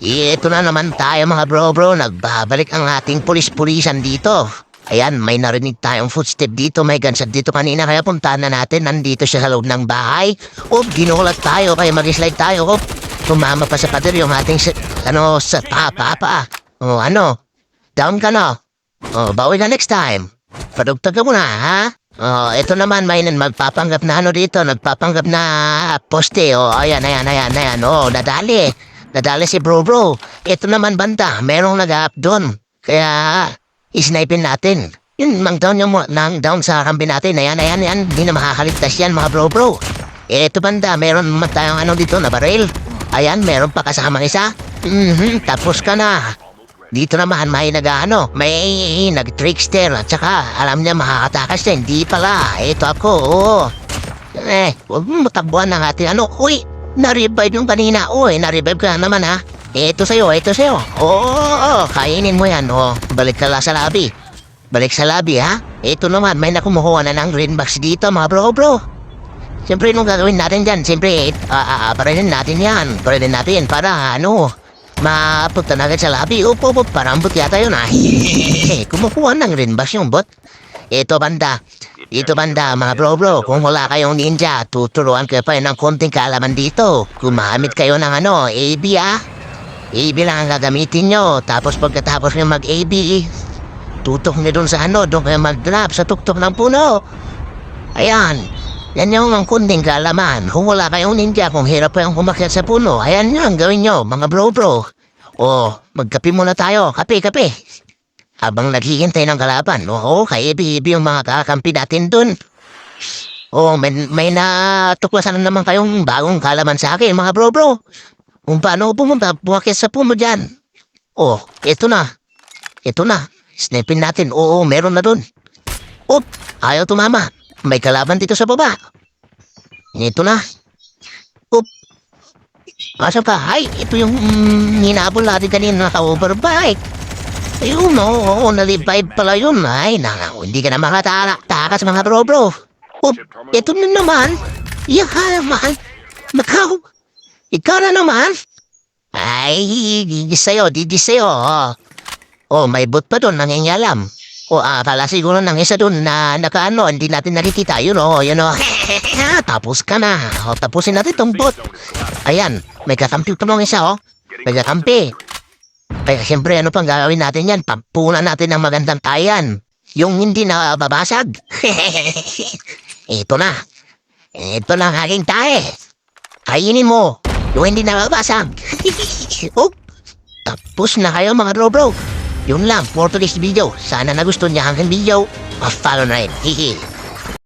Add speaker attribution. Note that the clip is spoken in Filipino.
Speaker 1: Ito na naman tayo mga bro, nagbabalik ang ating pulis-pulisan dito. Ayan, may narinig tayong footstep dito, may gansad dito kanina, kaya puntahan na natin. Nandito siya sa loob ng bahay. Ginulat tayo, kaya mag-slide tayo. Tumama pa sa pader yung ating, sa papa. Down ka na. Bawi na next time. Padugtag ka muna, ha? Ito naman, may magpapanggap na dito, nagpapanggap na poste. Ayan. Nadali si bro. Ito naman banda, merong nag-up doon. Kaya, isnipin natin. Yun, down down sa kambi natin. Ayan. Hindi na makakaligtas yan, mga bro. Ito banda, meron naman tayong dito na baril. Ayan, meron pa kasamang isa. Tapos ka na. Dito naman may may nag-trickster at saka alam niya makakatakas siya. Hindi pala. Ito ako, huwag mo matakbuhan ng ating Uy, na-revive yung kanina. Na-revive ka naman ha. Ito sa'yo. Kainin mo yan. Balik ka lang sa lobby. Balik sa lobby ha. Ito naman, may nakumukuha na ng green box dito mga bro. Siyempre, nung gagawin natin dyan, siyempre, parehin natin yan. Parehin natin para mapunta na agad sa lobby. Parang bot yata yun kumukuha ng green box yung bot. Ito banda, mga bro. Kung wala kayong ninja, tuturuan kayo pa ng konting kaalaman dito. Gumamit kayo ng AB AB lang ang gagamitin nyo. Tapos pagkatapos nyo mag-AB, tutok nyo dun sa doon kayo mag-drop sa tuktok ng puno. Ayan. Yan yung ang kunting kaalaman. Kung wala kayong ninja, kung hirap pa yung kumakyat sa puno, ayan yung gawin nyo, mga bro. Magkape muna tayo. Kape. Habang naghihintay ng kalaban. Kaibi-ibi yung mga kakampi natin dun. May natuklasan na naman kayong bagong kalaman sa akin, mga bro. Kung paano pumakyat sa puno dyan. Ito na. Snipin natin. Meron na dun. Ayaw tumama. May kalaban dito sa baba. Ito na. Asa ka? Ito yung hinabol natin kanina sa overbike. Ayun, na-revive pala yun. Hindi ka na makatakas mga bro. Ito na naman. Naman. Ikaw na naman. Di sa'yo. May bot pa doon, nangingialam. Pala siguro nang isa doon na hindi natin nakikita. Tapos ka na. Tapusin natin tong bot. Ayan, may kakampi tulong isa, May kakampi. Kaya siyempre, pang gagawin natin yan? Pampunan natin ng magandang tayan. Yung hindi na babasag. Ito na ang aking tae. Kainin mo. Yung hindi na babasag. Tapos na kayo mga bro. Yun lang for today's video. Sana nagustuhan niya ang video. Follow na rin. Hihi.